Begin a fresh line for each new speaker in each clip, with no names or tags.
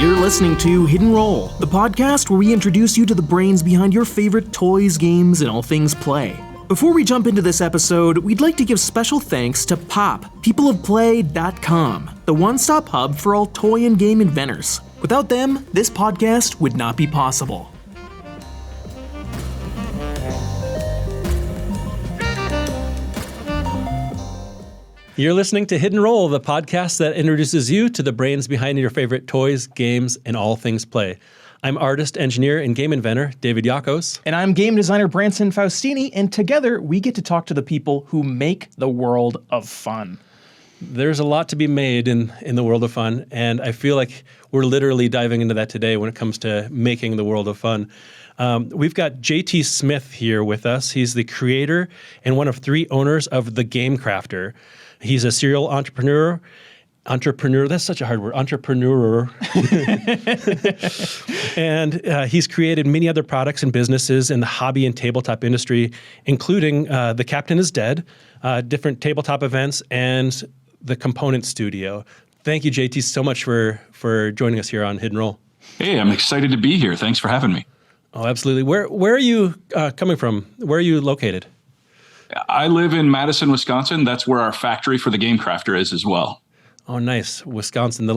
You're listening to Hidden Roll, the podcast where we introduce you to the brains behind your favorite toys, games, and all things play. Before we jump into this episode, we'd like to give special thanks to Pop, peopleofplay.com, the one-stop hub for all toy and game inventors. Without them, this podcast would not be possible.
You're listening to Hidden Roll, the podcast that introduces you to the brains behind your favorite toys, games, and all things play. I'm artist, engineer, and game inventor David Yakos.
And I'm game designer Branson Faustini, and together we get to talk to the people who make the world of fun.
There's a lot to be made in the world of fun, and I feel like we're literally diving into that today when it comes to making the world of fun. We've got JT Smith here with us. He's the creator and one of 3 owners of The Game Crafter. He's a serial entrepreneur, that's such a hard word, entrepreneur. And he's created many other products and businesses in the hobby and tabletop industry, including The Captain is Dead, different tabletop events, and the Component Studio. Thank you, JT, so much for joining us here on Hidden Roll.
Hey, I'm excited to be here. Thanks for having me.
Oh, absolutely. Where are you coming from? Where are you located?
I live in Madison, Wisconsin. That's where our factory for The Game Crafter is as well.
Oh, nice. Wisconsin.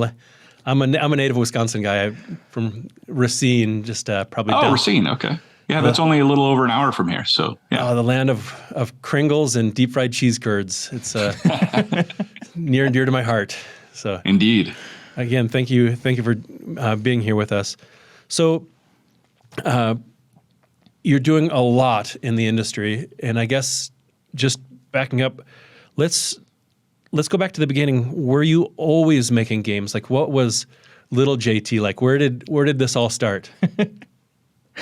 I'm a native Wisconsin guy. I'm from Racine, just probably down.
Oh, Racine. Okay. Yeah, that's only a little over an hour from here. So, yeah.
The land of Kringles and deep fried cheese curds. It's near and dear to my heart. So,
indeed.
Again, thank you for being here with us. So, you're doing a lot in the industry, and I guess just backing up, let's go back to the beginning. Were you always making games? Like, what was little JT like? Where did this all start?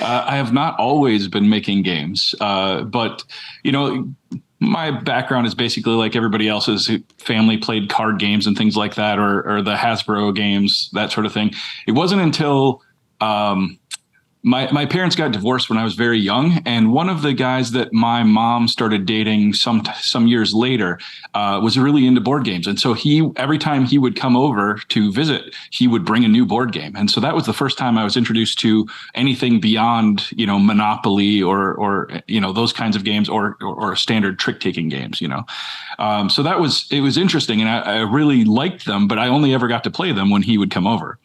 I have not always been making games, but my background is basically like everybody else's. Family played card games and things like that, or the Hasbro games, that sort of thing. It wasn't until my parents got divorced when I was very young, and one of the guys that my mom started dating some years later was really into board games. And so every time he would come over to visit, he would bring a new board game. And so that was the first time I was introduced to anything beyond, Monopoly or those kinds of games or standard trick-taking games, So it was interesting, and I really liked them, but I only ever got to play them when he would come over.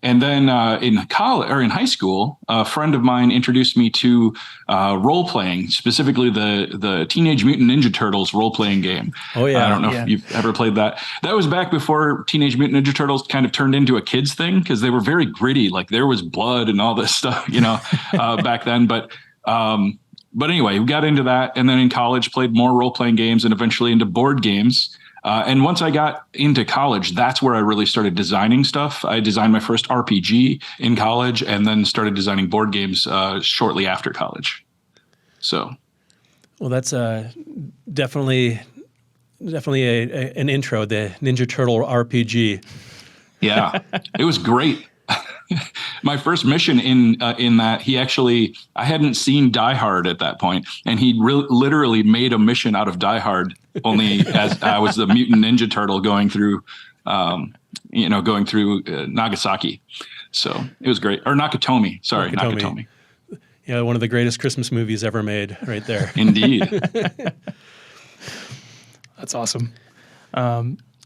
And then in college or in high school, a friend of mine introduced me to role playing, specifically the Teenage Mutant Ninja Turtles role playing game.
Oh yeah,
I don't know if you've ever played that. That was back before Teenage Mutant Ninja Turtles kind of turned into a kids thing, because they were very gritty. Like there was blood and all this stuff, back then. But anyway, we got into that, and then in college played more role playing games, and eventually into board games. And once I got into college, that's where I really started designing stuff. I designed my first RPG in college, and then started designing board games shortly after college. So,
well, that's definitely an intro, the Ninja Turtle RPG.
Yeah, it was great. My first mission in that, I hadn't seen Die Hard at that point, and he literally made a mission out of Die Hard, only as I was the mutant ninja turtle going through Nagasaki. So it was great. Or Nakatomi. Sorry, Nakatomi.
Yeah, one of the greatest Christmas movies ever made, right there.
Indeed.
That's awesome.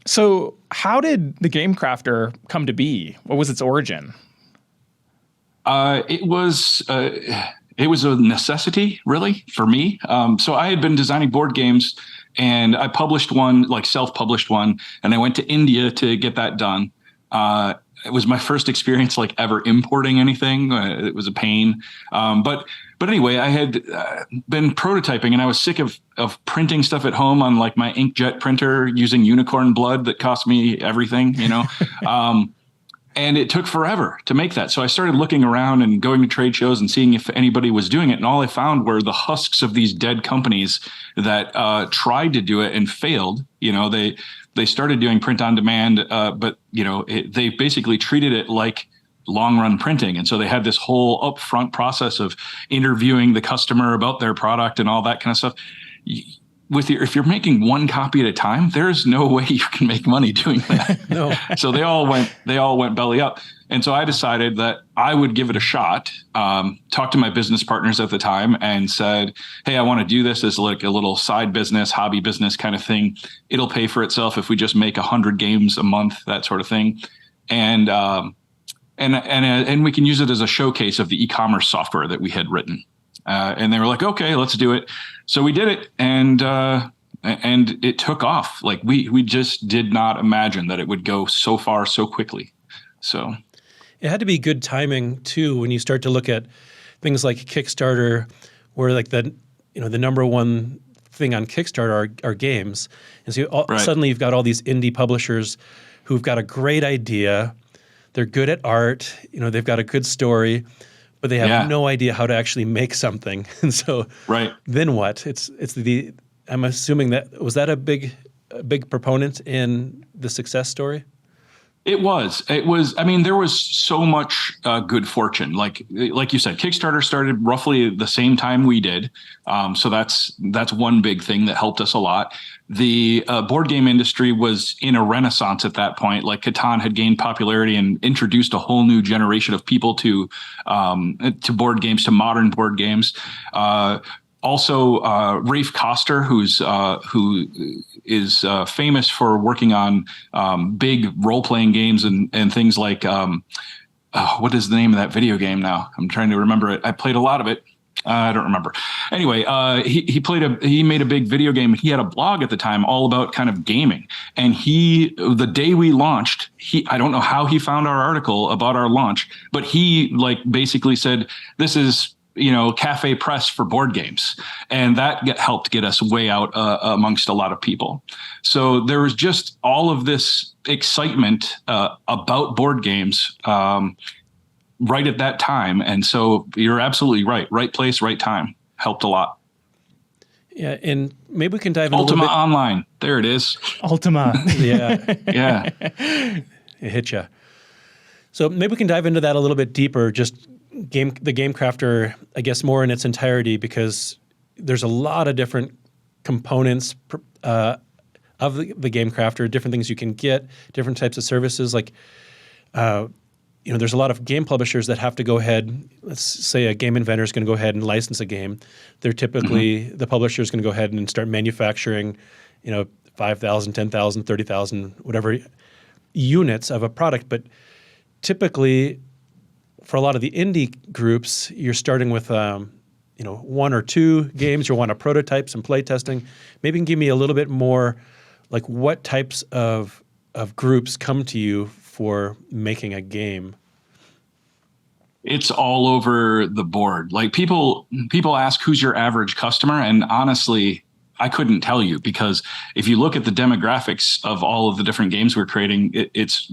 So how did The Game Crafter come to be? What was its origin?
It was a necessity, really, for me. So I had been designing board games, and I published one, like self-published one, and I went to India to get that done. It was my first experience like ever importing anything. It was a pain. But anyway, I had been prototyping, and I was sick of printing stuff at home on like my inkjet printer using unicorn blood that cost me everything, and it took forever to make that. So I started looking around and going to trade shows and seeing if anybody was doing it. And all I found were the husks of these dead companies that tried to do it and failed. They started doing print on demand, but they basically treated it like long run printing. And so they had this whole upfront process of interviewing the customer about their product and all that kind of stuff. if you're making one copy at a time, there's no way you can make money doing that.
No.
So they all went belly up. And so I decided that I would give it a shot. Talked to my business partners at the time and said, hey, I want to do this as like a little side business, hobby business kind of thing. It'll pay for itself if we just make 100 games a month, that sort of thing. And we can use it as a showcase of the e-commerce software that we had written. And they were like, okay, let's do it. So we did it, and it took off. Like we just did not imagine that it would go so far so quickly. So
it had to be good timing too when you start to look at things like Kickstarter, where like the number one thing on Kickstarter are games, and so suddenly you've got all these indie publishers who've got a great idea. They're good at art. They've got a good story, but they have no idea how to actually make something. And so then what? I'm assuming was that a big proponent in the success story?
It was. I mean, there was so much good fortune. Like you said, Kickstarter started roughly the same time we did. So that's one big thing that helped us a lot. The board game industry was in a renaissance at that point. Like Catan had gained popularity and introduced a whole new generation of people to board games, to modern board games. Also, Rafe Koster, who is famous for working on big role-playing games and things like what is the name of that video game now? I'm trying to remember it. I played a lot of it. I don't remember. Anyway, he made a big video game. He had a blog at the time all about kind of gaming. And the day we launched, I don't know how he found our article about our launch, but he basically said, this is cafe press for board games. And that helped get us way out amongst a lot of people. So there was just all of this excitement about board games right at that time. And so you're absolutely right. Right place, right time. Helped a lot.
Yeah, and maybe we can dive into
Ultima
a little bit.
Online. There it is.
Ultima.
Yeah.
Yeah.
It hit you. So maybe we can dive into that a little bit deeper, just the Game Crafter, I guess, more in its entirety, because there's a lot of different components of the Game Crafter, different things you can get, different types of services. Like, there's a lot of game publishers that have to go ahead. Let's say a game inventor is going to go ahead and license a game. They're typically the publisher is going to go ahead and start manufacturing, 5,000, 10,000, 30,000, whatever units of a product. But typically, for a lot of the indie groups, you're starting with one or two games. You want to prototype, some play testing. Maybe you can give me a little bit more, like what types of groups come to you for making a game?
It's all over the board. Like people ask, who's your average customer? And honestly, I couldn't tell you, because if you look at the demographics of all of the different games we're creating, it's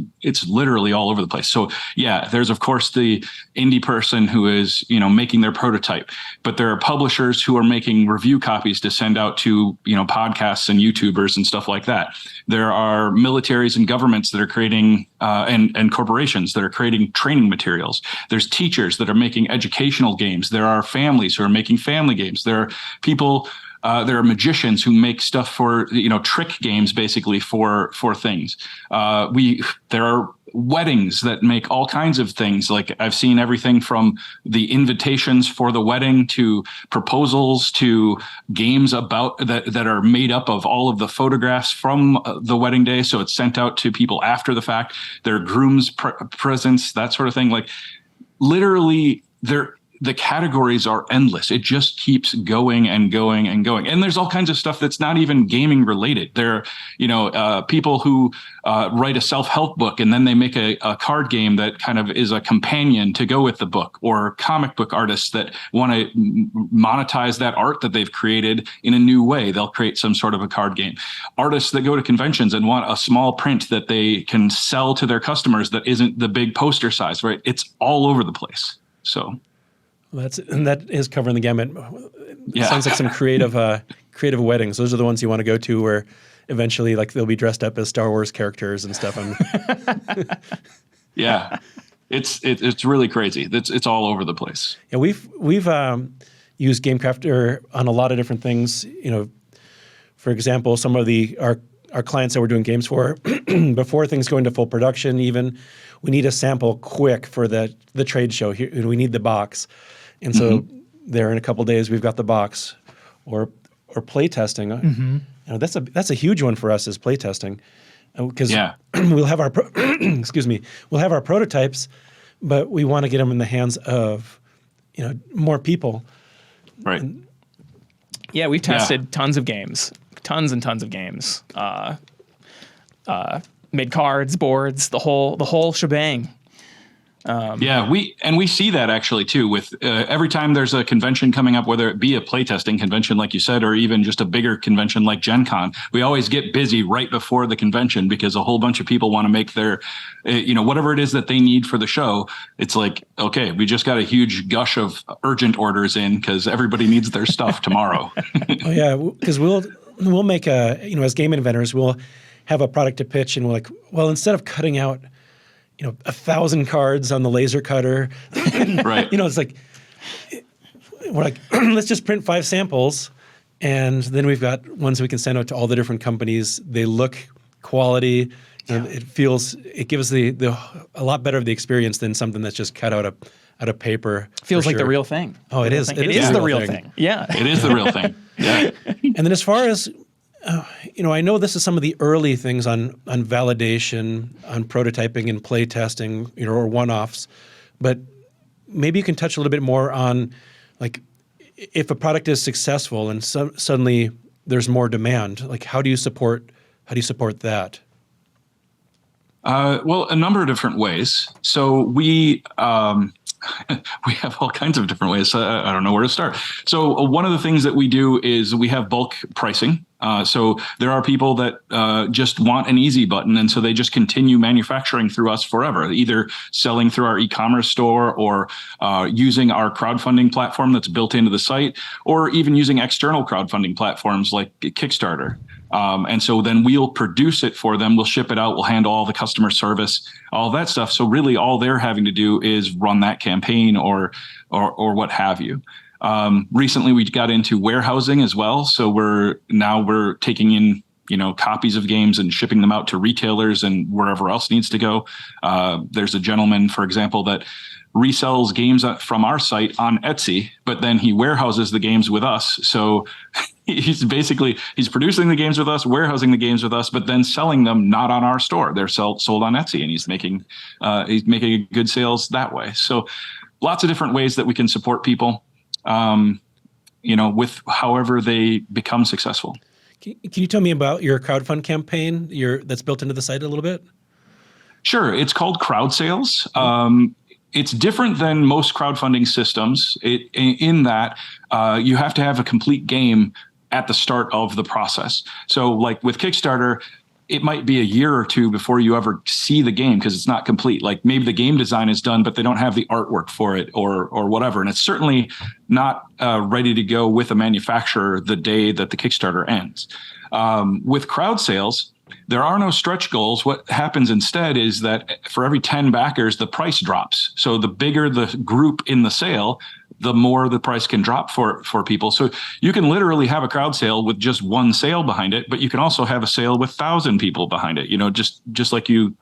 literally all over the place. So yeah, there's of course the indie person who is, making their prototype, but there are publishers who are making review copies to send out to, podcasts and YouTubers and stuff like that. There are militaries and governments that are creating, and corporations that are creating training materials. There's teachers that are making educational games. There are families who are making family games. There are people. There are magicians who make stuff for, trick games, basically for things. There are weddings that make all kinds of things. Like I've seen everything from the invitations for the wedding to proposals to games about that are made up of all of the photographs from the wedding day. So it's sent out to people after the fact. There are groom's presents, that sort of thing. Like literally the categories are endless. It just keeps going and going and going. And there's all kinds of stuff that's not even gaming related. There are, people who write a self-help book and then they make a card game that kind of is a companion to go with the book, or comic book artists that want to monetize that art that they've created in a new way. They'll create some sort of a card game. Artists that go to conventions and want a small print that they can sell to their customers that isn't the big poster size, right? It's all over the place. So...
that is covering the gamut.
Yeah.
Sounds like some creative weddings. Those are the ones you want to go to, where eventually, like, they'll be dressed up as Star Wars characters and stuff.
Yeah, it's really crazy. It's all over the place.
Yeah, we've used Game Crafter on a lot of different things. For example, some of our clients that we're doing games for, before things go into full production, even we need a sample quick for the trade show. Here, we need the box, and so there in a couple of days we've got the box, or play testing. That's a huge one for us is play testing, because we'll have our we'll have our prototypes, but we want to get them in the hands of more people.
Right.
Yeah, we've tested tons of games, tons and tons of games. Made cards, boards, the whole shebang.
We see that actually too with every time there's a convention coming up, whether it be a playtesting convention like you said, or even just a bigger convention like Gen Con, we always get busy right before the convention because a whole bunch of people want to make their whatever it is that they need for the show. It's like, okay, we just got a huge gush of urgent orders in because everybody needs their stuff tomorrow.
Oh yeah, because we'll make as game inventors, we'll have a product to pitch, and we're like, well, instead of cutting out 1,000 cards on the laser cutter.
Right.
It's like, we're like, let's just print 5 samples, and then we've got ones we can send out to all the different companies. They look quality. It gives a lot better of the experience than something that's just cut out of paper.
Feels like the real thing.
Oh, it is.
It is the real thing. Yeah.
It is the real thing. Yeah.
And then as far as I know this is some of the early things on validation, on prototyping and play testing, or one-offs, but maybe you can touch a little bit more on, like, if a product is successful and suddenly there's more demand, like how do you support that?
Well, a number of different ways. So we have all kinds of different ways. I don't know where to start. So one of the things that we do is we have bulk pricing. So there are people that just want an easy button, and so they just continue manufacturing through us forever, either selling through our e-commerce store or using our crowdfunding platform that's built into the site, or even using external crowdfunding platforms like Kickstarter. And so then we'll produce it for them. We'll ship it out. We'll handle all the customer service, all that stuff. So really all they're having to do is run that campaign or what have you. Recently we got into warehousing as well. So we're taking in, copies of games and shipping them out to retailers and wherever else needs to go. There's a gentleman, for example, that resells games from our site on Etsy, but then he warehouses the games with us. So he's producing the games with us, warehousing the games with us, but then selling them not on our store. They're sold on Etsy, and he's making good sales that way. So lots of different ways that we can support people, with however they become successful.
Can you tell me about your crowdfund campaign that's built into the site a little bit?
Sure. It's called Crowd Sales. It's different than most crowdfunding systems in that you have to have a complete game at the start of the process. So like with Kickstarter, it might be a year or two before you ever see the game because it's not complete. Like maybe the game design is done, but they don't have the artwork for it or whatever. And it's certainly not ready to go with a manufacturer the day that the Kickstarter ends. With crowd sales, there are no stretch goals. What happens instead is that for every 10 backers, the price drops. So the bigger the group in the sale, the more the price can drop for people. So you can literally have a crowd sale with just one sale behind it, but you can also have a sale with 1,000 people behind it, just like you.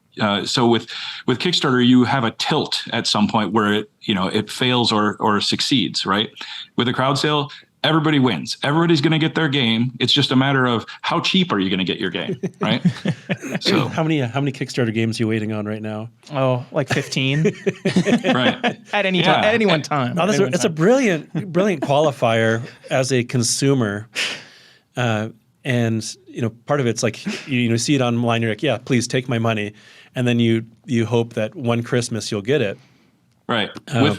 So with Kickstarter, you have a tilt at some point where it fails or succeeds, right? With a crowd sale, everybody wins. Everybody's going to get their game. It's just a matter of how cheap are you going to get your game, right?
So how many Kickstarter games are you waiting on right now?
Oh, like 15.
Right.
At any one time.
No, it's a brilliant qualifier as a consumer. And part of it's like you see it online. You're like, yeah, please take my money, and then you hope that one Christmas you'll get it.
Right.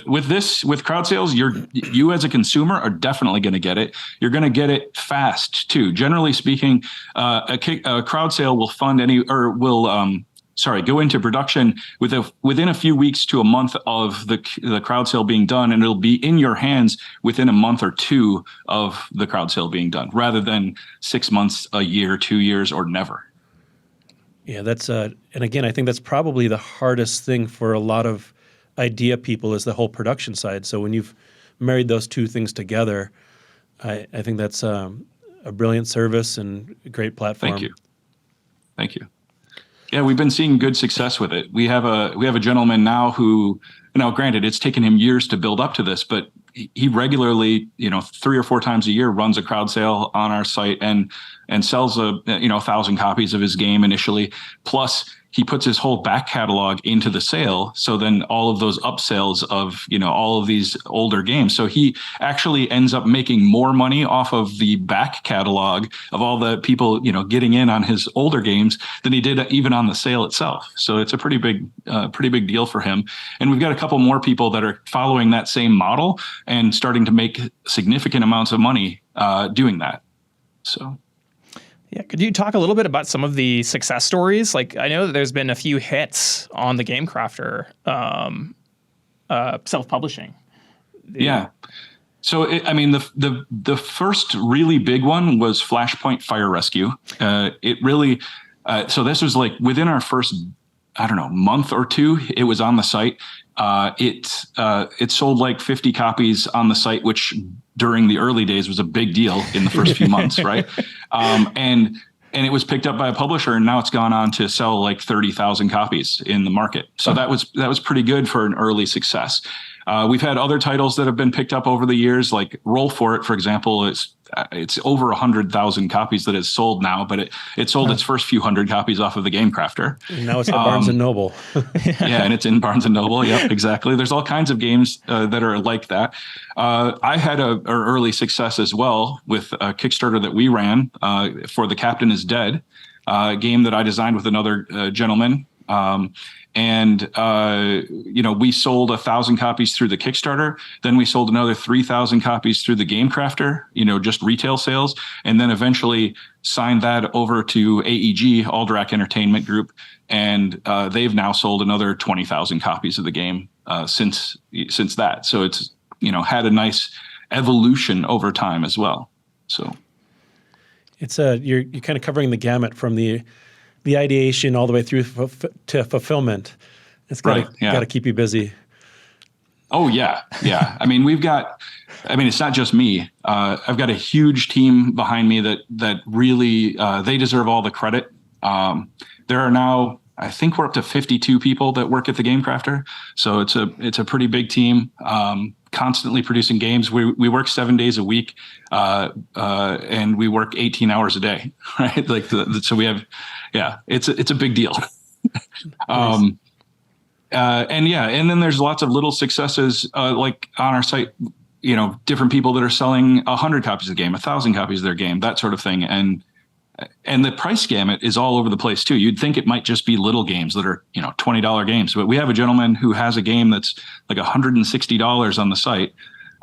With crowd sales, you as a consumer are definitely going to get it. You're going to get it fast too. Generally speaking, a crowd sale will go into production within a few weeks to a month of the crowd sale being done, and it'll be in your hands within a month or two of the crowd sale being done, rather than 6 months, a year, 2 years, or never.
Yeah, that's and again, I think that's probably the hardest thing for a lot of idea people is the whole production side. So when you've married those two things together, I think that's a brilliant service and a great platform.
Thank you. Yeah, we've been seeing good success with it. We have a gentleman now who, granted, it's taken him years to build up to this, but he regularly, 3 or 4 times a year runs a crowd sale on our site and sells 1,000 copies of his game initially. Plus, he puts his whole back catalog into the sale. So then all of those upsells of, all of these older games. So he actually ends up making more money off of the back catalog of all the people, getting in on his older games than he did even on the sale itself. So it's a pretty big deal for him. And we've got a couple more people that are following that same model and starting to make significant amounts of money doing that. So.
Yeah, could you talk a little bit about some of the success stories? Like, I know that there's been a few hits on the Game Crafter self-publishing.
Yeah. So, the first really big one was Flashpoint Fire Rescue. It really, so this was like within our first, month or two, it was on the site. It sold like 50 copies on the site, which during the early days was a big deal in the first few months, right? And it was picked up by a publisher, and now it's gone on to sell like 30,000 copies in the market. So that was pretty good for an early success. We've had other titles that have been picked up over the years, like Roll For It, for example. It's over 100,000 copies that it's sold now, but it sold its first few hundred copies off of the Game Crafter.
And now it's at Barnes and Noble.
Yeah, and it's in Barnes and Noble. Yep, exactly. There's all kinds of games that are like that. I had an early success as well with a Kickstarter that we ran for The Captain Is Dead, a game that I designed with another gentleman. We sold 1,000 copies through the Kickstarter. Then we sold another 3,000 copies through the Game Crafter, just retail sales. And then eventually signed that over to AEG, Alderac Entertainment Group. And they've now sold another 20,000 copies of the game since that. So it's, had a nice evolution over time as well. So
it's you're kind of covering the gamut from the ideation all the way through to fulfillment. It's got to keep you busy.
Oh yeah. Yeah. It's not just me. I've got a huge team behind me that really, they deserve all the credit. There are now, I think we're up to 52 people that work at the Game Crafter. So it's a pretty big team, constantly producing games. We work 7 days a week, and we work 18 hours a day, right? So we have, it's a big deal. Nice. And then there's lots of little successes, like on our site, different people that are selling 100 copies of the game, 1,000 copies of their game, that sort of thing. And the price gamut is all over the place too. You'd think it might just be little games that are, $20 games, but we have a gentleman who has a game that's like $160 on the site.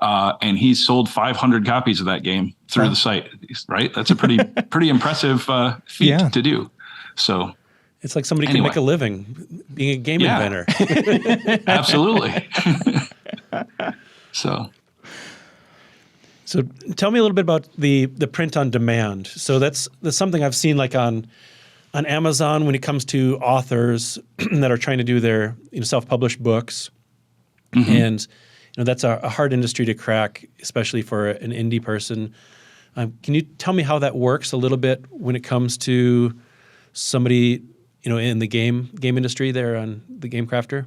And he's sold 500 copies of that game through the site, right? That's a pretty impressive feat to do. So
it's like somebody can make a living being a game inventor.
Absolutely. So
tell me a little bit about the print on demand. So that's something I've seen like on Amazon when it comes to authors that are trying to do their self-published books. Mm-hmm. And that's a hard industry to crack, especially for an indie person. Can you tell me how that works a little bit when it comes to somebody in the game industry there on the Game Crafter?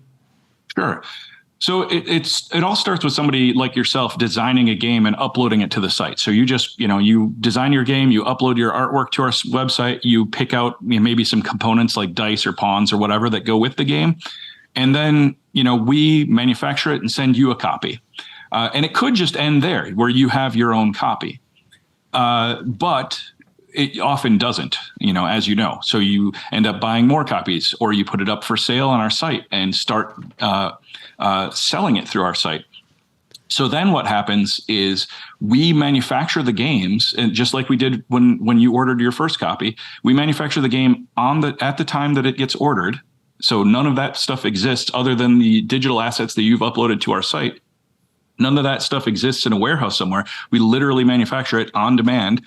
Sure. So it all starts with somebody like yourself designing a game and uploading it to the site. So you just, you design your game, you upload your artwork to our website, you pick out maybe some components like dice or pawns or whatever that go with the game. And then, we manufacture it and send you a copy. And it could just end there where you have your own copy. But it often doesn't, as you know. So you end up buying more copies, or you put it up for sale on our site and start selling it through our site. So then what happens is we manufacture the games, and just like we did when you ordered your first copy, we manufacture the game at the time that it gets ordered. So none of that stuff exists other than the digital assets that you've uploaded to our site. None of that stuff exists in a warehouse somewhere. We literally manufacture it on demand.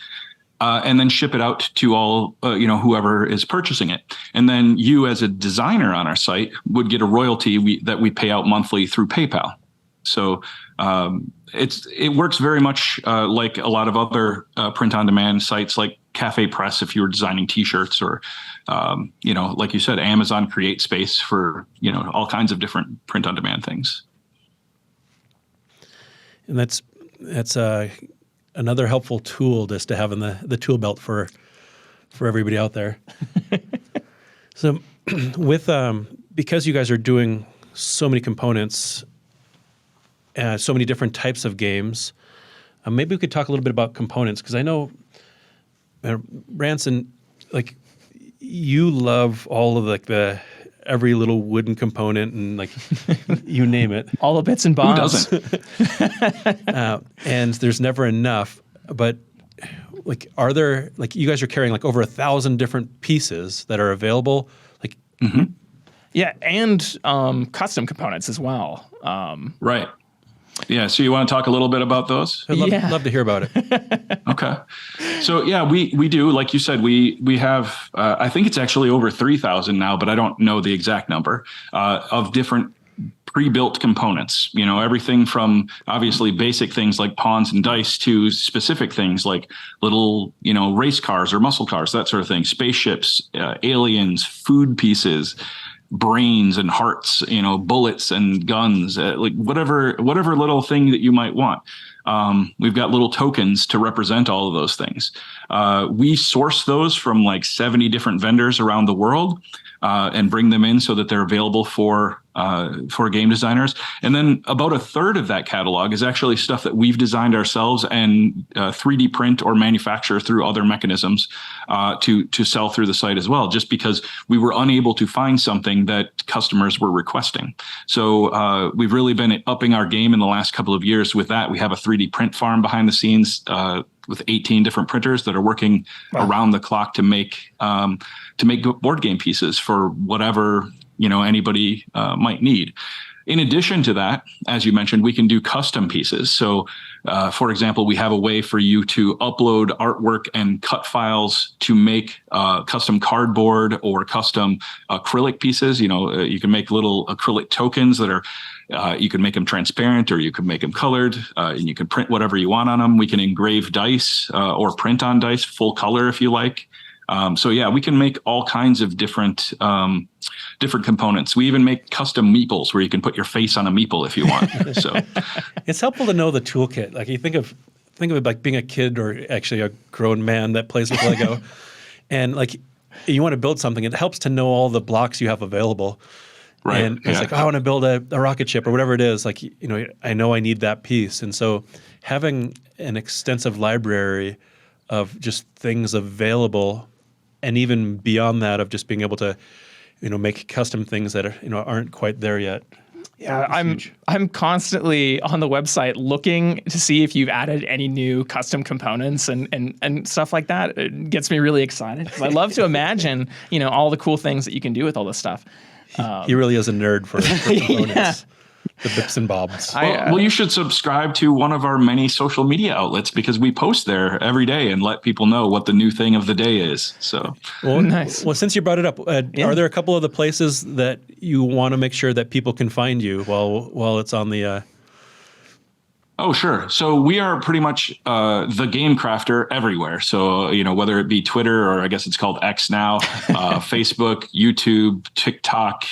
And then ship it out to all, whoever is purchasing it. And then you as a designer on our site would get a royalty that we pay out monthly through PayPal. So it works very much like a lot of other print-on-demand sites like Cafe Press if you were designing T-shirts, or like you said, Amazon Create Space for all kinds of different print-on-demand things.
And that's another helpful tool just to have in the tool belt for everybody out there. So with because you guys are doing so many components, so many different types of games, maybe we could talk a little bit about components, because I know Ranson, like, you love all of every little wooden component and like you name it.
All the bits and bobs.
Who doesn't?
And there's never enough. But like, are there, like, you guys are carrying like over 1,000 different pieces that are available? Like,
Yeah, and custom components as well.
Right. Yeah. So you want to talk a little bit about those?
I'd love to hear about it.
Okay. So yeah, we do, like you said, we have, I think it's actually over 3,000 now, but I don't know the exact number, of different pre-built components, everything from obviously basic things like pawns and dice to specific things like little, race cars or muscle cars, that sort of thing, spaceships, aliens, food pieces, brains and hearts, bullets and guns, like whatever little thing that you might want. We've got little tokens to represent all of those things. We source those from like 70 different vendors around the world, and bring them in so that they're available for game designers. And then about a third of that catalog is actually stuff that we've designed ourselves and 3D print or manufacture through other mechanisms to sell through the site as well, just because we were unable to find something that customers were requesting. So we've really been upping our game in the last couple of years with that. We have a 3D print farm behind the scenes with 18 different printers that are working around the clock to make board game pieces for whatever anybody might need. In addition to that, as you mentioned, we can do custom pieces. So, for example, we have a way for you to upload artwork and cut files to make custom cardboard or custom acrylic pieces. You can make little acrylic tokens that are, you can make them transparent, or you can make them colored, and you can print whatever you want on them. We can engrave dice or print on dice full color if you like. So yeah, we can make all kinds of different components. We even make custom meeples where you can put your face on a meeple if you want. So
it's helpful to know the toolkit. Like, you think of it like being a kid or actually a grown man that plays with Lego, and like, you want to build something. It helps to know all the blocks you have available.
Right.
And it's like, I want to build a rocket ship or whatever it is. Like, I know I need that piece. And so having an extensive library of just things available, and even beyond that, of just being able to, make custom things that are, aren't quite there yet.
Yeah, I'm constantly on the website looking to see if you've added any new custom components and stuff like that. It gets me really excited, because I love to imagine, all the cool things that you can do with all this stuff.
He really is a nerd for components. Yeah. The bits and bobs.
Well, you should subscribe to one of our many social media outlets, because we post there every day and let people know what the new thing of the day is. So,
nice.
Well, since you brought it up, are there a couple of the places that you want to make sure that people can find you while it's on the?
Oh, sure. So we are pretty much the Game Crafter everywhere. So, whether it be Twitter, or I guess it's called X now, Facebook, YouTube, TikTok,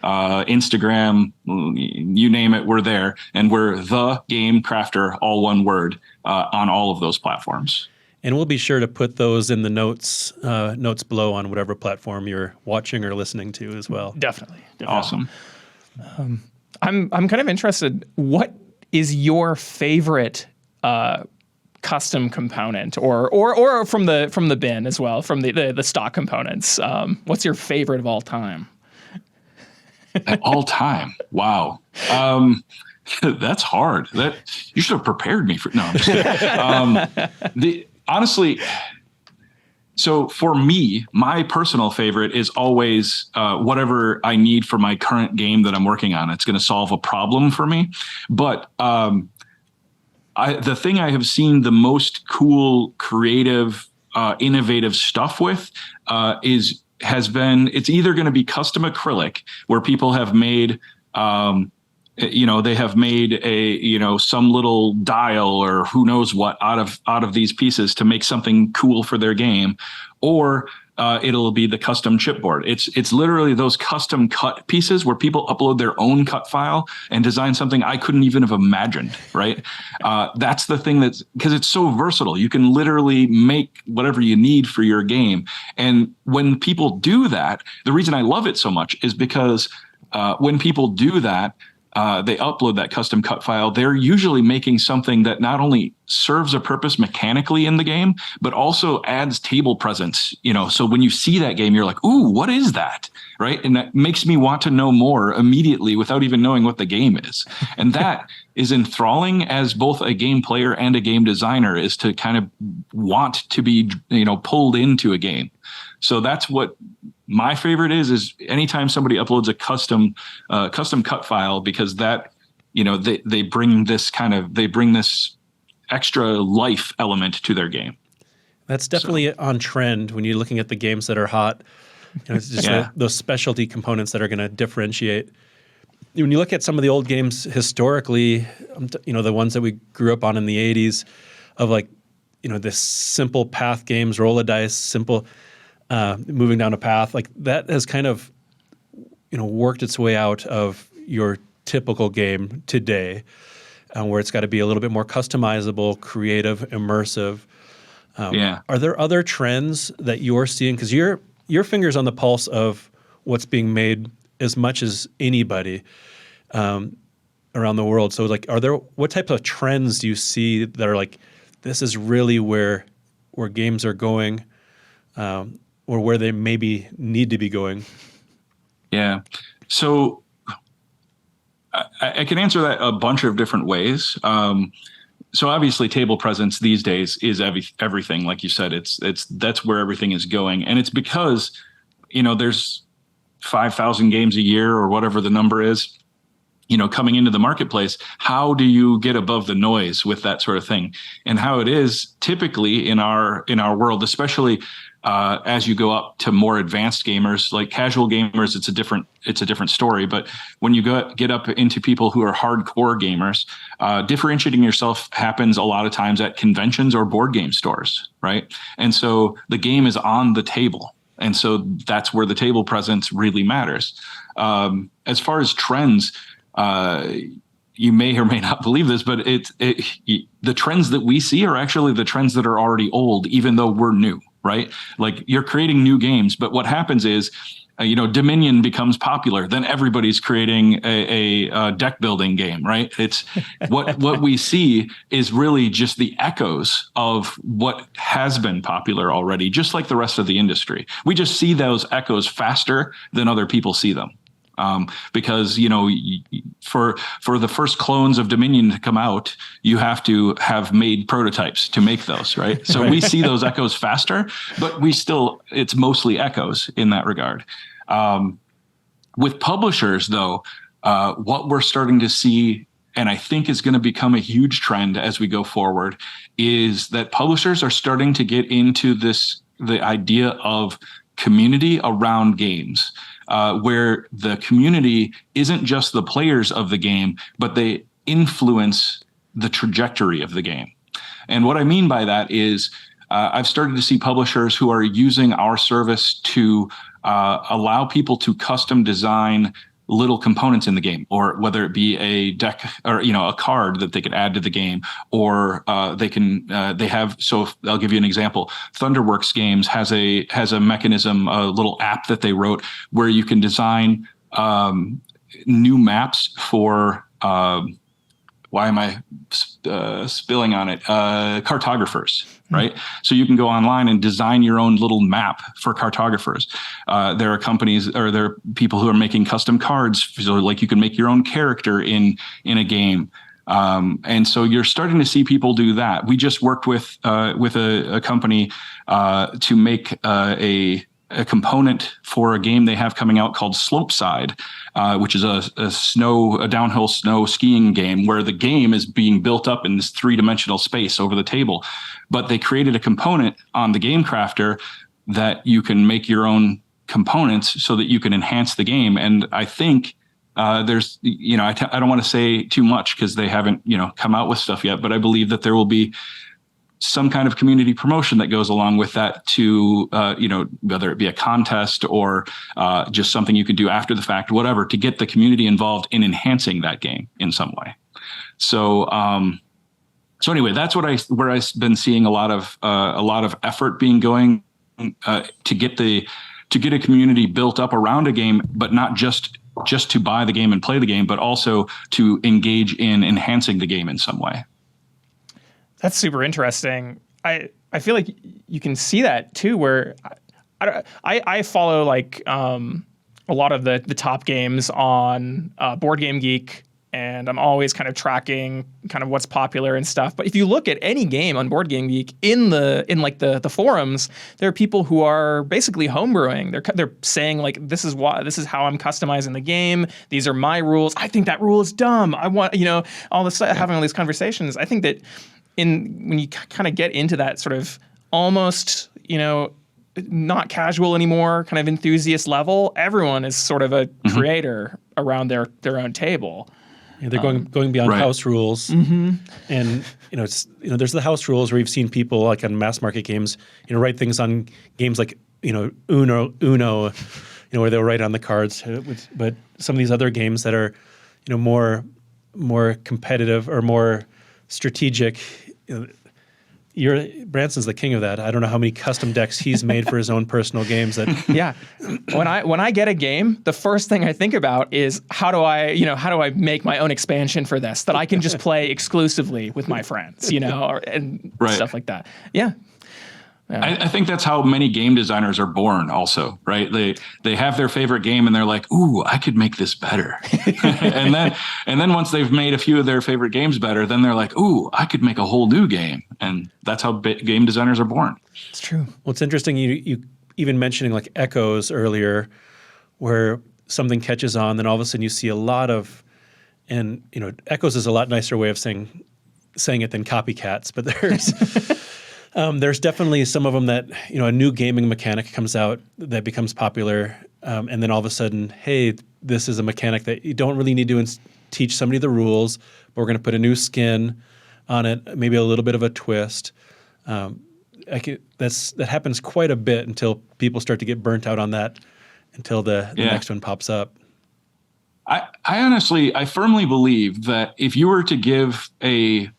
Instagram, you name it, we're there. And we're the Game Crafter, all one word, on all of those platforms.
And we'll be sure to put those in the notes below on whatever platform you're watching or listening to as well.
Definitely.
Awesome.
I'm kind of interested. What is your favorite custom component, or from the bin as well, from the stock components? What's your favorite of all time?
At all time. Wow. That's hard. That you should have prepared me for. No, I'm just kidding. Honestly, so for me, my personal favorite is always whatever I need for my current game that I'm working on. It's going to solve a problem for me. But the thing I have seen the most cool, creative, innovative stuff with it's either going to be custom acrylic, where people have made they have made some little dial or who knows what out of these pieces to make something cool for their game, or it'll be the custom chipboard. It's literally those custom cut pieces where people upload their own cut file and design something I couldn't even have imagined, right? That's the thing because it's so versatile. You can literally make whatever you need for your game. And when people do that, the reason I love it so much is because when people do that, they upload that custom cut file, they're usually making something that not only serves a purpose mechanically in the game, but also adds table presence. So when you see that game, you're like, ooh, what is that? Right. And that makes me want to know more immediately without even knowing what the game is. And that is enthralling as both a game player and a game designer, is to kind of want to be, pulled into a game. So that's what my favorite is anytime somebody uploads a custom cut file, because that, they bring this extra life element to their game.
That's definitely on trend when you're looking at the games that are hot. It's just those specialty components that are going to differentiate. When you look at some of the old games historically, the ones that we grew up on in the 80s, of this simple path games, roll a dice, simple moving down a path, like that has kind of, worked its way out of your typical game today, where it's got to be a little bit more customizable, creative, immersive. Are there other trends that you're seeing? Because your finger's on the pulse of what's being made as much as anybody around the world. So what types of trends do you see that are this is really where games are going? Or where they maybe need to be going?
Yeah. So I can answer that a bunch of different ways. So obviously table presence these days is everything. Like you said, that's where everything is going. And it's because, there's 5,000 games a year or whatever the number is, coming into the marketplace. How do you get above the noise with that sort of thing? And how it is typically in our world, especially as you go up to more advanced gamers, like casual gamers, it's a different story. But when you get up into people who are hardcore gamers, differentiating yourself happens a lot of times at conventions or board game stores, right? And so the game is on the table. And so that's where the table presence really matters. As far as trends, you may or may not believe this, but the trends that we see are actually the trends that are already old, even though we're new, right? Like you're creating new games, but what happens is, Dominion becomes popular, then everybody's creating a deck building game, right? It's what we see is really just the echoes of what has been popular already, just like the rest of the industry. We just see those echoes faster than other people see them. Because, for the first clones of Dominion to come out, you have to have made prototypes to make those, right? So we see those echoes faster, but it's mostly echoes in that regard. With publishers, though, what we're starting to see, and I think is going to become a huge trend as we go forward, is that publishers are starting to get into the idea of community around games. Where the community isn't just the players of the game, but they influence the trajectory of the game. And what I mean by that is I've started to see publishers who are using our service to allow people to custom design little components in the game, or whether it be a deck or a card that they could add to the game, or they have. So I'll give you an example. Thunderworks Games has a mechanism, a little app that they wrote where you can design new maps for. Why am I spilling on it? Cartographers, right? So you can go online and design your own little map for cartographers. There are companies, or there are people who are making custom cards. So like you can make your own character in a game. And so you're starting to see people do that. We just worked with a company to make a component for a game they have coming out called Slopeside, which is a downhill snow skiing game where the game is being built up in this 3-dimensional space over the table. But they created a component on the Game Crafter that you can make your own components so that you can enhance the game. And I think There's, I don't want to say too much because they haven't, come out with stuff yet, but I believe that there will be some kind of community promotion that goes along with that to, whether it be a contest or just something you could do after the fact, whatever, to get the community involved in enhancing that game in some way. So, anyway, that's where I've been seeing a lot of effort being going to get a community built up around a game, but not just to buy the game and play the game, but also to engage in enhancing the game in some way.
That's super interesting. I feel like you can see that too, where I follow like a lot of the top games on Board Game Geek, and I'm always kind of tracking kind of what's popular and stuff. But if you look at any game on Board Game Geek in the forums, there are people who are basically homebrewing. They're saying like, this is how I'm customizing the game. These are my rules. I think that rule is dumb. I want, all this having all these conversations. I think that when you kind of get into that sort of almost, not casual anymore, kind of enthusiast level, everyone is sort of a creator around their own table.
Yeah, they're going beyond house rules, and there's the house rules where you've seen people like on mass market games, write things on games like Uno, where they'll write on the cards. But some of these other games that are, more competitive or more strategic. Branson's the king of that. I don't know how many custom decks he's made for his own personal games.
Yeah, when I get a game, the first thing I think about is how do I make my own expansion for this that I can just play exclusively with my friends, and stuff like that. Yeah.
I think that's how many game designers are born also, right? They have their favorite game and they're like, ooh, I could make this better. and then once they've made a few of their favorite games better, then they're like, ooh, I could make a whole new game. And that's how game designers are born.
It's true.
Well, it's interesting you even mentioning like Echoes earlier, where something catches on, then all of a sudden you see a lot of, and Echoes is a lot nicer way of saying it than copycats, but there's definitely some of them that, a new gaming mechanic comes out that becomes popular, and then all of a sudden, hey, this is a mechanic that you don't really need to teach somebody the rules, but we're going to put a new skin on it, maybe a little bit of a twist. That happens quite a bit until people start to get burnt out on that, until the next one pops up.
I firmly believe that if you were to give a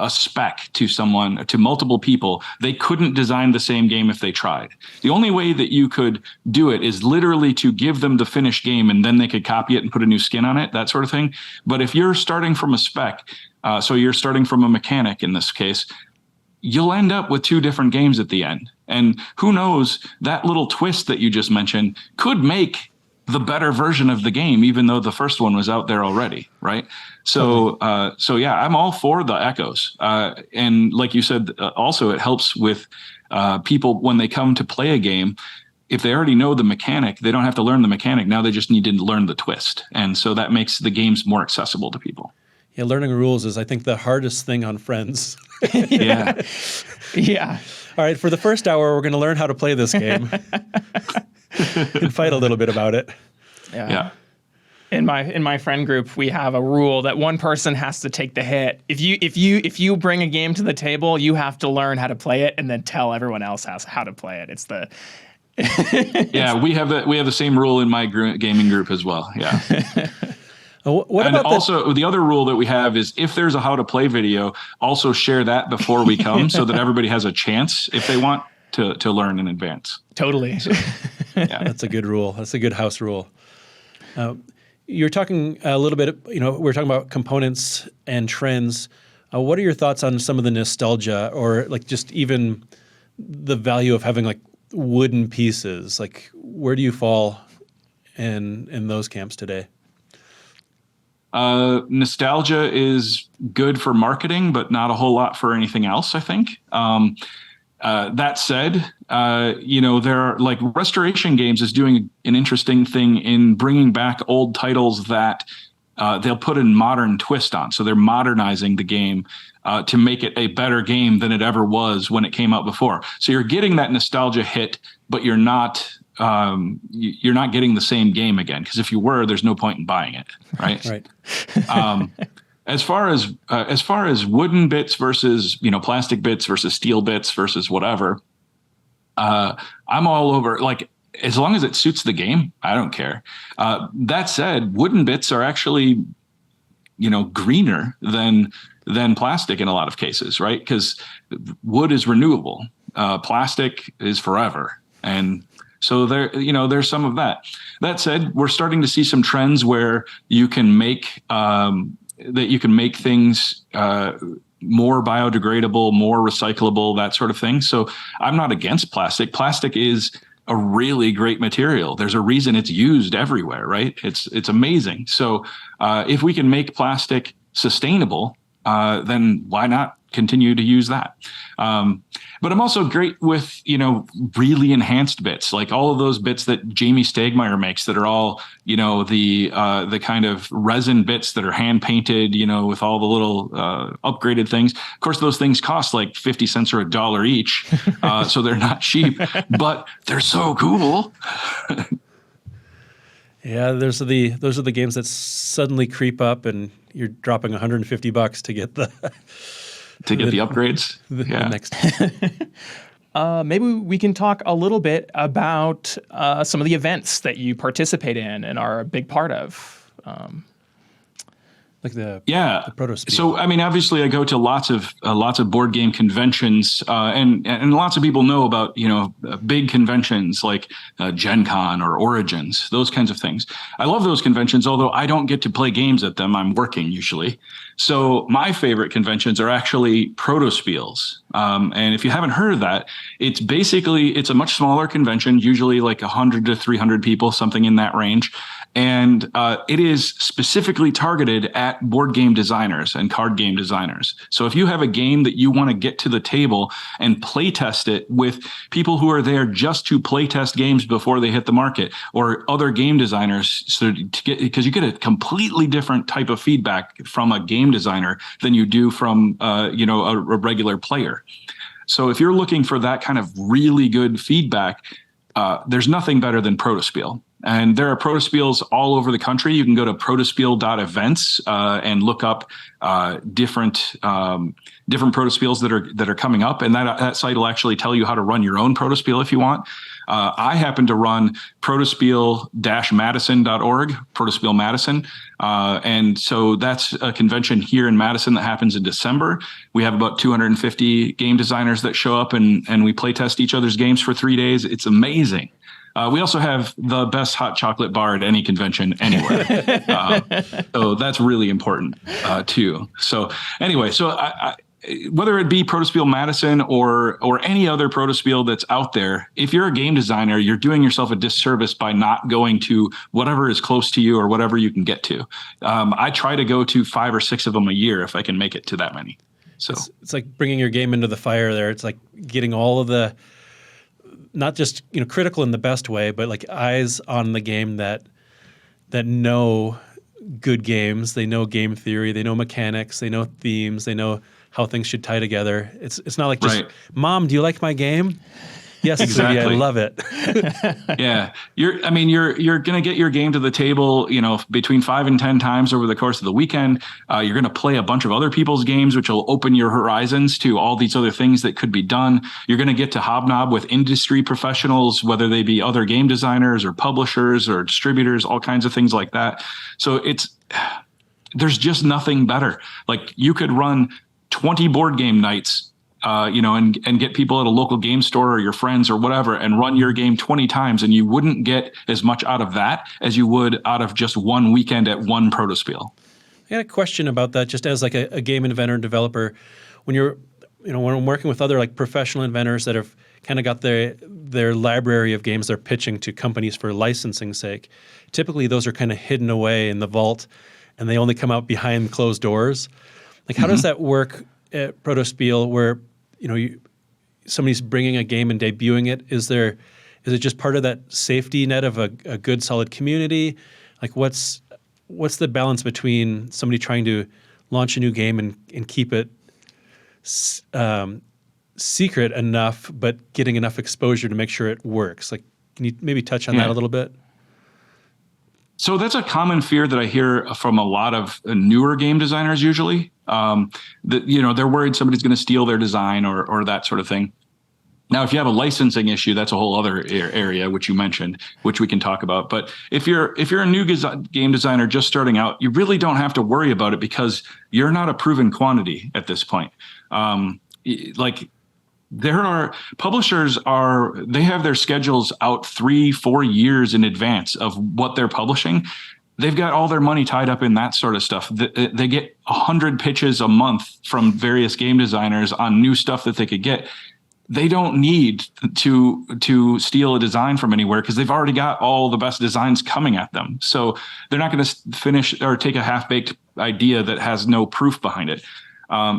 spec to multiple people, they couldn't design the same game if they tried. The only way that you could do it is literally to give them the finished game, and then they could copy it and put a new skin on it, that sort of thing. But if you're starting from a spec, so you're starting from a mechanic in this case, you'll end up with two different games at the end. And who knows, that little twist that you just mentioned could make the better version of the game, even though the first one was out there already, right? So, I'm all for the Echoes. And like you said, also it helps with people when they come to play a game. If they already know the mechanic, they don't have to learn the mechanic. Now they just need to learn the twist. And so that makes the games more accessible to people.
Yeah, learning rules is, I think, the hardest thing on Friends.
Yeah.
Yeah.
All right, for the first hour, we're going to learn how to play this game. And fight a little bit about it.
Yeah. In my friend group, we have a rule that one person has to take the hit. If you bring a game to the table, you have to learn how to play it and then tell everyone else how to play it. It's the
we have the same rule in my gaming group as well. Yeah.
What about
also the other rule that we have is if there's a how to play video, also share that before we come so that everybody has a chance if they want to learn in advance.
Totally.
Yeah, that's a good rule. That's a good house rule. You're talking a little bit, we're talking about components and trends. What are your thoughts on some of the nostalgia or like just even the value of having like wooden pieces? Like where do you fall in those camps today?
Nostalgia is good for marketing, but not a whole lot for anything else, I think. That said, there are like Restoration Games is doing an interesting thing in bringing back old titles that they'll put a modern twist on. So they're modernizing the game to make it a better game than it ever was when it came out before. So you're getting that nostalgia hit, but you're not you're not getting the same game again, because if you were, there's no point in buying it, right?
Right.
As far as wooden bits versus plastic bits versus steel bits versus whatever, I'm all over. Like, as long as it suits the game, I don't care. That said, wooden bits are actually greener than plastic in a lot of cases, right? Because wood is renewable, plastic is forever, and so there's some of that. That said, we're starting to see some trends where you can make things more biodegradable, more recyclable, that sort of thing. So I'm not against plastic. Plastic is a really great material. There's a reason it's used everywhere, right? It's amazing. So if we can make plastic sustainable, then why not continue to use that? But I'm also great with, really enhanced bits, like all of those bits that Jamie Stegmaier makes that are all, the kind of resin bits that are hand painted, with all the little upgraded things. Of course, those things cost like 50 cents or $1 each. So they're not cheap, but they're so cool.
Yeah, those are the games that suddenly creep up, and you're dropping $150 to get the
upgrades.
The next.
Maybe we can talk a little bit about some of the events that you participate in and are a big part of.
Like the Protospiel.
So, I mean, obviously, I go to lots of board game conventions, and lots of people know about big conventions like Gen Con or Origins, those kinds of things. I love those conventions, although I don't get to play games at them. I'm working usually. So my favorite conventions are actually Protospiels. And if you haven't heard of that, it's a much smaller convention, usually like 100 to 300 people, something in that range. And it is specifically targeted at board game designers and card game designers. So if you have a game that you want to get to the table and play test it with people who are there just to play test games before they hit the market, or other game designers, because you get a completely different type of feedback from a game designer than you do from a regular player. So if you're looking for that kind of really good feedback, there's nothing better than Protospiel. And there are Protospiels all over the country. You can go to protospiel.events and look up different Protospiels that are coming up, and that site will actually tell you how to run your own Protospiel if you want. I happen to run protospiel-madison.org, Protospiel Madison. And so that's a convention here in Madison that happens in December. We have about 250 game designers that show up, and we play test each other's games for 3 days. It's amazing. We also have the best hot chocolate bar at any convention anywhere. So that's really important too. So anyway, whether it be Protospiel Madison or any other Protospiel that's out there, if you're a game designer, you're doing yourself a disservice by not going to whatever is close to you or whatever you can get to. I try to go to 5 or 6 of them a year if I can make it to that many. So
it's like bringing your game into the fire there. It's like getting all of the, not just critical in the best way, but like eyes on the game that know good games. They know game theory. They know mechanics. They know themes. They know how things should tie together. It's not like just,
right.
Mom, do you like my game? Yes, exactly. I love it.
Yeah, you're going to get your game to the table, between 5 and 10 times over the course of the weekend. You're going to play a bunch of other people's games, which will open your horizons to all these other things that could be done. You're going to get to hobnob with industry professionals, whether they be other game designers or publishers or distributors, all kinds of things like that. So there's just nothing better. Like, you could run 20 board game nights, and get people at a local game store or your friends or whatever, and run your game 20 times, and you wouldn't get as much out of that as you would out of just one weekend at one Protospiel.
I got a question about that, just as like a game inventor and developer. When when I'm working with other like professional inventors that have kind of got their library of games they're pitching to companies for licensing's sake, typically those are kind of hidden away in the vault, and they only come out behind closed doors. Like, how does that work at Protospiel, where somebody's bringing a game and debuting it? Is it just part of that safety net of a good solid community? Like, what's the balance between somebody trying to launch a new game and keep it secret enough, but getting enough exposure to make sure it works? Like, Can you maybe touch on that a little bit?
So that's a common fear that I hear from a lot of newer game designers usually. That, you know, they're worried somebody's going to steal their design or that sort of thing. Now, if you have a licensing issue, that's a whole other area, which you mentioned, which we can talk about. But if you're a new game designer just starting out, you really don't have to worry about it because you're not a proven quantity at this point. Publishers they have their schedules out 3-4 years in advance of what they're publishing. They've got all their money tied up in that sort of stuff. They get 100 pitches a month from various game designers on new stuff that they could get. They don't need to steal a design from anywhere because they've already got all the best designs coming at them. So they're not going to finish or take a half-baked idea that has no proof behind it.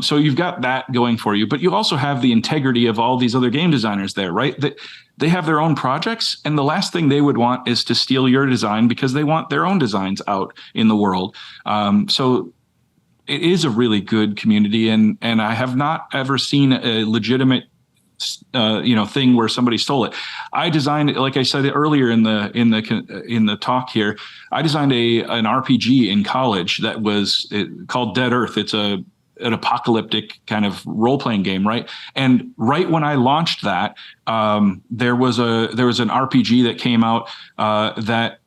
So you've got that going for you, but you also have the integrity of all these other game designers there, right? That they have their own projects, and the last thing they would want is to steal your design because they want their own designs out in the world. So it is a really good community, and I have not ever seen a legitimate thing where somebody stole it. I designed, like I said earlier in the talk here, I designed an RPG in college that was called Dead Earth. It's an apocalyptic kind of role-playing game, right? And right when I launched that, there was an RPG that came out that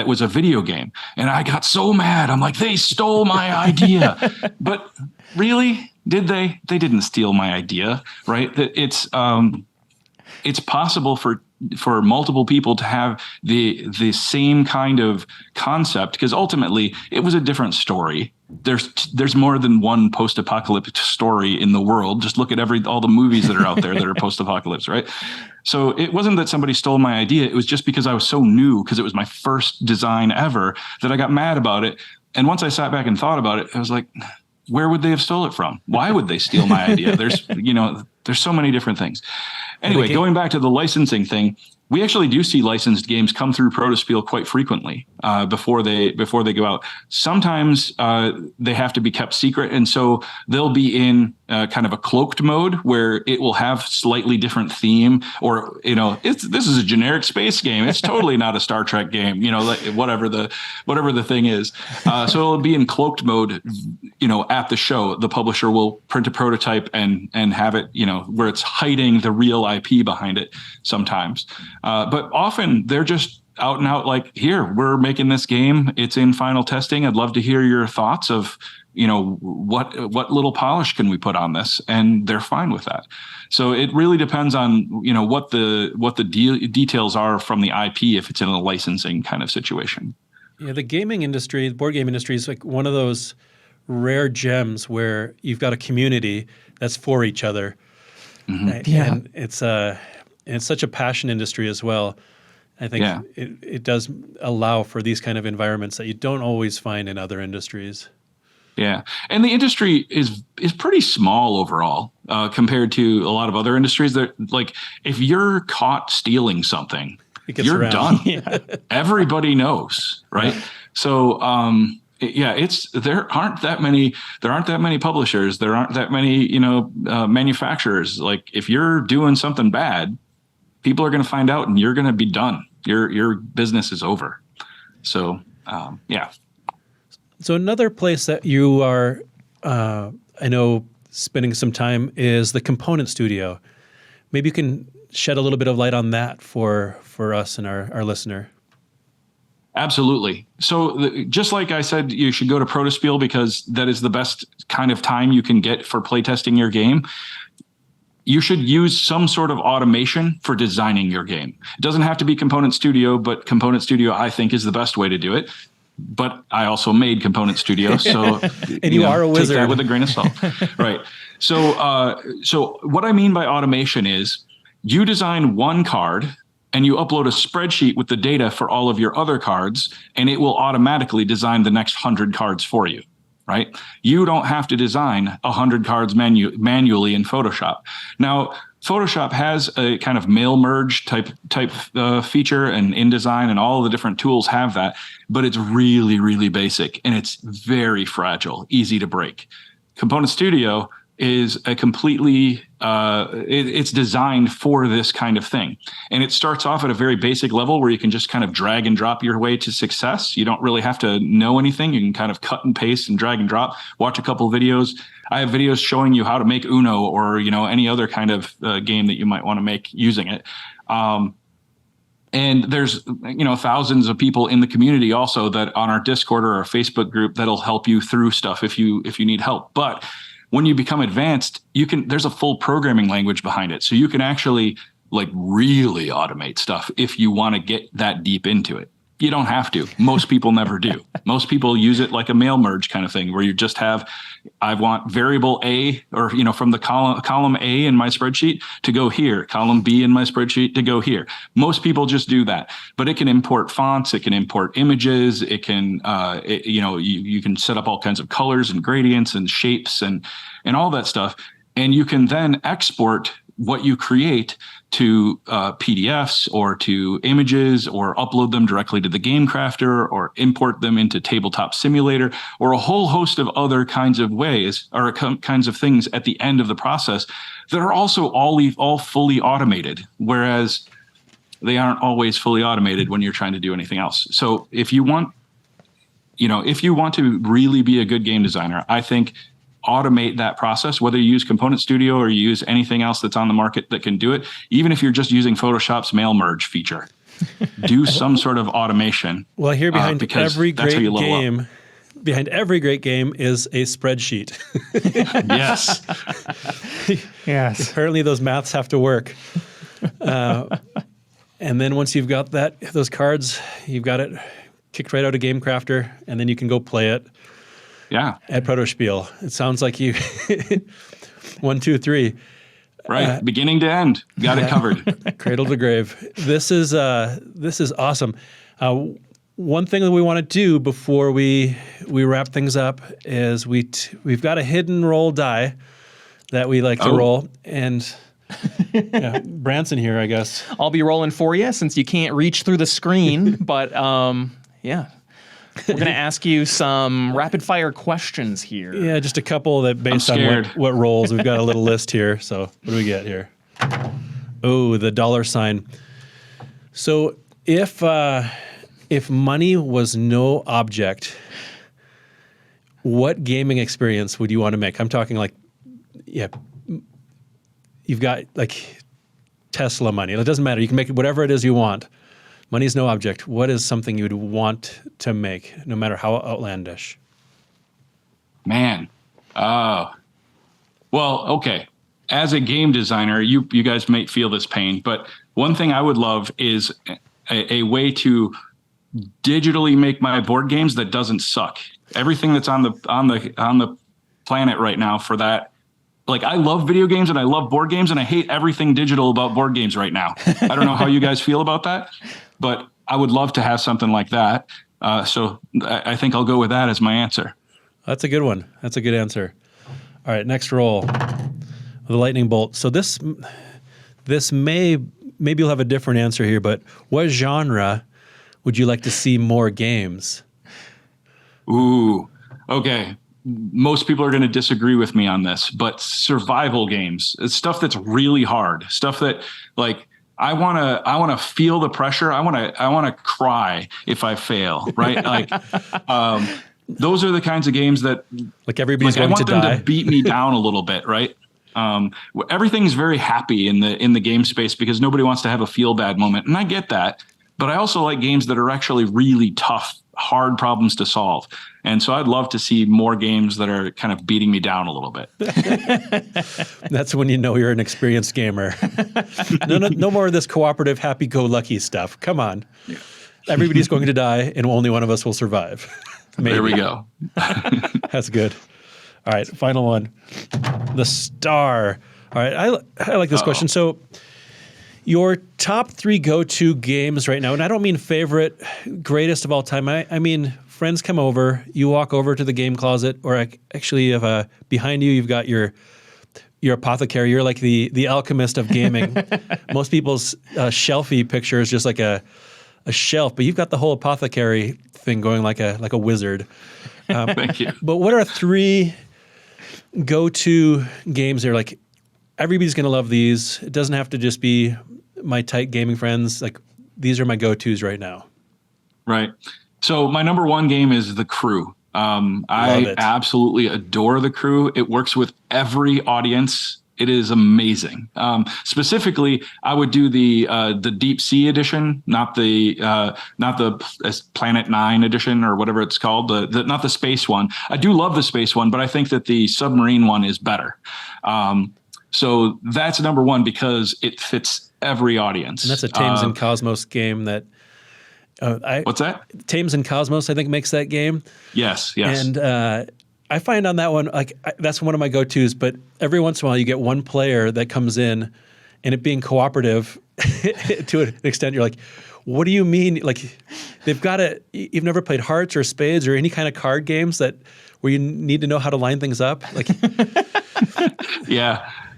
was a video game, and I got so mad. I'm like, they stole my idea. But really, did they? They didn't steal my idea, right? It's possible for multiple people to have the same kind of concept, because ultimately it was a different story. There's more than one post-apocalyptic story in the world. Just look at all the movies that are out there that are post-apocalypse, right? So it wasn't that somebody stole my idea. It was just because I was so new, because it was my first design ever, that I got mad about it. And once I sat back and thought about it, I was like, where would they have stole it from? Why would they steal my idea? There's so many different things. Anyway, going back to the licensing thing, we actually do see licensed games come through Protospiel quite frequently before they go out. Sometimes they have to be kept secret, and so they'll be in kind of a cloaked mode where it will have slightly different theme, or this is a generic space game. It's totally not a Star Trek game. Like whatever the thing is. So it'll be in cloaked mode. At the show, the publisher will print a prototype and have it, where it's hiding the real IP behind it sometimes. But often they're just out and out like, here, we're making this game. It's in final testing. I'd love to hear your thoughts of, what little polish can we put on this? And they're fine with that. So it really depends on, what the details are from the IP, if it's in a licensing kind of situation.
Yeah, the gaming industry, the board game industry is like one of those rare gems where you've got a community that's for each other. Mm-hmm. Right? Yeah. And it's such a passion industry as well. I think it does allow for these kind of environments that you don't always find in other industries.
Yeah. And the industry is pretty small overall compared to a lot of other industries. That, like, if you're caught stealing something, you're done. Yeah. Everybody knows, right? So there aren't that many publishers. There aren't that many, manufacturers. Like, if you're doing something bad, people are going to find out, and you're going to be done. Your business is over. So,
So another place that you are, I know, spending some time is the Component Studio. Maybe you can shed a little bit of light on that for us and our listener.
Absolutely. So just like I said, you should go to Protospiel because that is the best kind of time you can get for playtesting your game. You should use some sort of automation for designing your game. It doesn't have to be Component Studio, but Component Studio, I think, is the best way to do it. But I also made Component Studio, so
and you are a wizard.
Take that with a grain of salt, right? So what I mean by automation is you design one card and you upload a spreadsheet with the data for all of your other cards, and it will automatically design the next 100 cards for you, right? You don't have to design 100 cards manually in Photoshop. Now, Photoshop has a kind of mail merge type feature, and InDesign and all of the different tools have that, but it's really, really basic, and it's very fragile, easy to break. Component Studio is a completely it's designed for this kind of thing, and it starts off at a very basic level where you can just kind of drag and drop your way to success. You don't really have to know anything. You can kind of cut and paste and drag and drop, watch a couple of videos. I have videos showing you how to make Uno or any other kind of game that you might want to make using it. And there's, thousands of people in the community also that on our Discord or our Facebook group that'll help you through stuff if you need help. But when you become advanced, there's a full programming language behind it. So you can actually like really automate stuff if you want to get that deep into it. You don't have to. Most people never do. Most people use it like a mail merge kind of thing where you just have, I want variable A or, from the column A in my spreadsheet to go here, column B in my spreadsheet to go here. Most people just do that, but it can import fonts. It can import images. It can, you can set up all kinds of colors and gradients and shapes and all that stuff. And you can then export what you create to PDFs or to images or upload them directly to the Game Crafter or import them into Tabletop Simulator or a whole host of other kinds of ways or kinds of things at the end of the process that are also all fully automated, whereas they aren't always fully automated when you're trying to do anything else. So if you want to really be a good game designer, I think automate that process, whether you use Component Studio or you use anything else that's on the market that can do it. Even if you're just using Photoshop's mail merge feature, do some sort of automation.
Well, here behind every great game is a spreadsheet.
Yes.
Yes.
Apparently those maths have to work. And then once you've got those cards, you've got it kicked right out of Game Crafter, and then you can go play it.
Yeah.
At Protospiel. It sounds like you 1, 2, 3.
Right. Beginning to end. Got it covered.
Cradle to grave. This is awesome. One thing that we want to do before we wrap things up is we've got a hidden roll die that we like to roll. And Branson here, I guess.
I'll be rolling for you since you can't reach through the screen. But yeah. We're going to ask you some rapid fire questions here.
Yeah, just a couple that based on what rolls. We've got a little list here. So what do we get here? Oh, the $sign. So if money was no object, what gaming experience would you want to make? I'm talking like, you've got like Tesla money. It doesn't matter. You can make whatever it is you want. Money is no object. What is something you'd want to make, no matter how outlandish?
Man. Well, okay. As a game designer, you guys might feel this pain, but one thing I would love is a way to digitally make my board games that doesn't suck. Everything that's on the planet right now for that. Like, I love video games and I love board games and I hate everything digital about board games right now. I don't know how you guys feel about that, but I would love to have something like that. So I think I'll go with that as my answer.
That's a good one. That's a good answer. All right, next roll. The lightning bolt. So this maybe you'll have a different answer here, but what genre would you like to see more games?
Ooh, okay. Most people are going to disagree with me on this, but survival games, it's stuff that's really hard, stuff that like I want to feel the pressure. I want to cry if I fail, right? Like those are the kinds of games that
like everybody's going to die.
I want them to beat me down a little bit, right? Everything's very happy in the game space because nobody wants to have a feel bad moment, and I get that. But I also like games that are actually really tough, hard problems to solve. And so I'd love to see more games that are kind of beating me down a little bit.
That's when you know you're an experienced gamer. No more of this cooperative, happy-go-lucky stuff. Come on. Yeah. Everybody's going to die, and only one of us will survive.
There we go.
That's good. All right, final one. The star. All right, I like this question. So your top 3 go-to games right now, and I don't mean favorite, greatest of all time. I mean friends come over, you walk over to the game closet, or actually you have behind you, you've got your apothecary. You're like the alchemist of gaming. Most people's shelfie picture is just like a shelf, but you've got the whole apothecary thing going like a wizard.
Thank you.
But what are 3 go-to games that are like, everybody's going to love these. It doesn't have to just be my tight gaming friends. Like, these are my go-tos right now.
Right. So my number one game is The Crew. I absolutely adore The Crew. It works with every audience. It is amazing. Specifically, I would do the Deep Sea edition, not the Planet 9 edition or whatever it's called. Not the space one. I do love the space one, but I think that the submarine one is better. So that's number one because it fits every audience.
And that's a Thames and Cosmos game that.
What's that?
Thames and Cosmos, I think, makes that game.
Yes.
And I find on that one, like, that's one of my go-tos. But every once in a while, you get one player that comes in, and it being cooperative to an extent, you're like, what do you mean? Like, they've got to. You've never played Hearts or Spades or any kind of card games where you need to know how to line things up, like.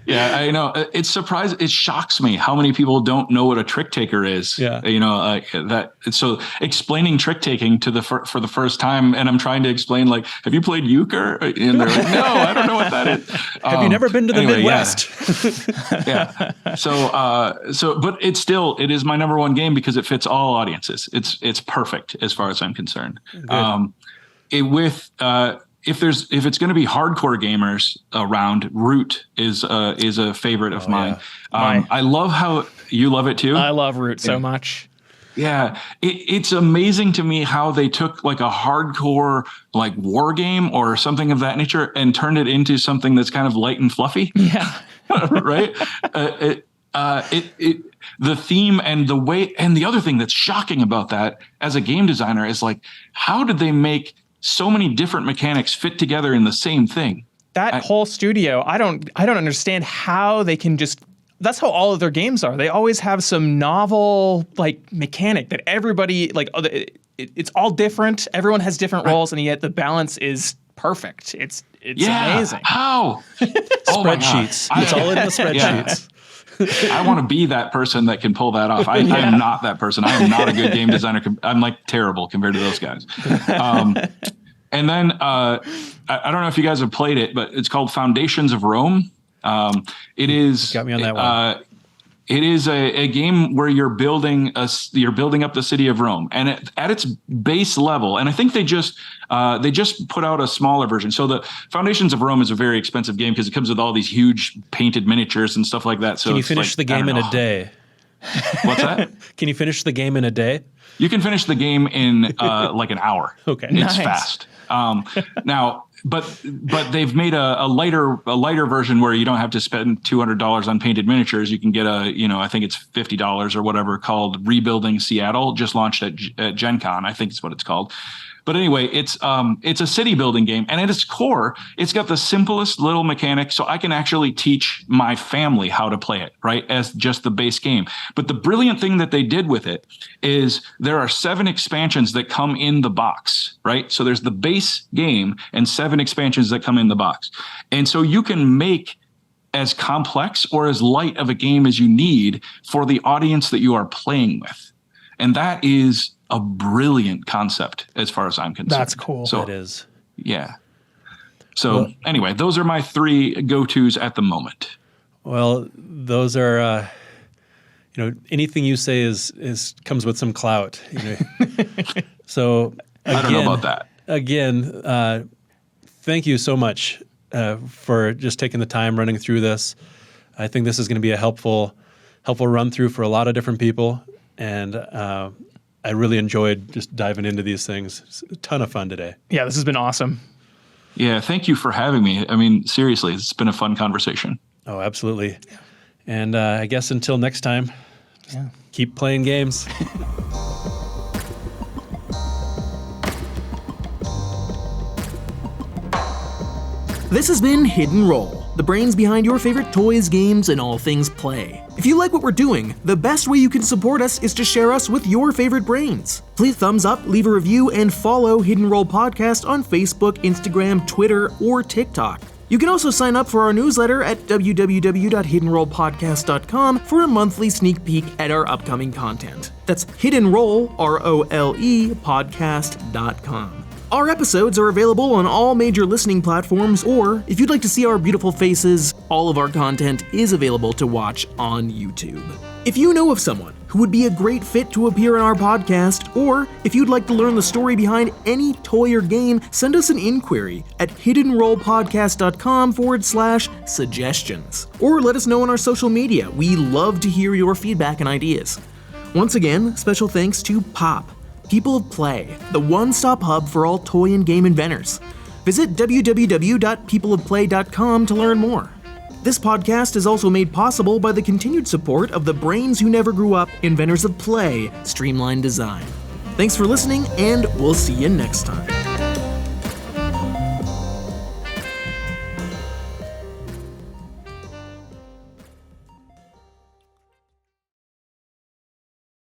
Yeah, I know. It's surprising. It shocks me how many people don't know what a trick taker is.
Yeah.
That. So explaining trick taking for the first time, and I'm trying to explain, like, have you played euchre? And they're like, no, I don't know what that is.
Have you never been to the Midwest?
Yeah. So, but it is my number one game because it fits all audiences. It's perfect as far as I'm concerned. If it's going to be hardcore gamers around, Root is a favorite of mine.
Yeah.
I love how you love it too.
I love Root so much.
Yeah, it's amazing to me how they took like a hardcore like war game or something of that nature and turned it into something that's kind of light and fluffy.
Yeah,
right. The theme and the way, and the other thing that's shocking about that as a game designer is like, how did they make so many different mechanics fit together in the same thing?
That whole studio, I don't understand how they can just. That's how all of their games are. They always have some novel like mechanic that everybody like. It's all different. Everyone has different roles, and yet the balance is perfect. It's amazing.
How?
Spreadsheets. It's all in the spreadsheets.
I want to be that person that can pull that off. I am not that person. I am not a good game designer. I'm like terrible compared to those guys. And then I don't know if you guys have played it, but it's called Foundations of Rome. It is
got me on that one.
It is a game where you're building up the city of Rome, and at its base level. And I think they just put out a smaller version. So the Foundations of Rome is a very expensive game because it comes with all these huge painted miniatures and stuff like that. So
can you finish the game in a day?
What's that?
Can you finish the game in a day?
You can finish the game in like an hour.
Okay,
it's fast. Now. But they've made a lighter version where you don't have to spend $200 on painted miniatures. You can get I think it's $50 or whatever, called Rebuilding Seattle. Just launched at Gen Con, I think is what it's called. But anyway, it's a city building game, and at its core, it's got the simplest little mechanic, so I can actually teach my family how to play it, right, as just the base game. But the brilliant thing that they did with it is there are 7 expansions that come in the box, right? So there's the base game and 7 expansions that come in the box. And so you can make as complex or as light of a game as you need for the audience that you are playing with. And that is a brilliant concept as far as I'm concerned.
That's cool.
So
it is.
Yeah. So anyway, those are my 3 go-tos at the moment.
Well, those are, anything you say is comes with some clout. So again,
I don't know about that.
Again, thank you so much for just taking the time running through this. I think this is going to be a helpful run through for a lot of different people. And I really enjoyed just diving into these things. It's a ton of fun today.
Yeah, this has been awesome.
Yeah, thank you for having me. I mean, seriously, it's been a fun conversation.
Oh, absolutely. And I guess until next time, keep playing games.
This has been Hidden Roll, the brains behind your favorite toys, games, and all things play. If you like what we're doing, the best way you can support us is to share us with your favorite brains. Please thumbs up, leave a review, and follow Hidden Roll Podcast on Facebook, Instagram, Twitter, or TikTok. You can also sign up for our newsletter at www.hiddenrollpodcast.com for a monthly sneak peek at our upcoming content. That's Hidden Roll, ROLE, podcast.com. Our episodes are available on all major listening platforms, or if you'd like to see our beautiful faces, all of our content is available to watch on YouTube. If you know of someone who would be a great fit to appear in our podcast, or if you'd like to learn the story behind any toy or game, send us an inquiry at hiddenrollpodcast.com/suggestions. Or let us know on our social media. We love to hear your feedback and ideas. Once again, special thanks to Pop, People of Play, the one-stop hub for all toy and game inventors. Visit www.peopleofplay.com to learn more. This podcast is also made possible by the continued support of the brains who never grew up, inventors of play, Streamline Design. Thanks for listening, and we'll see you next time.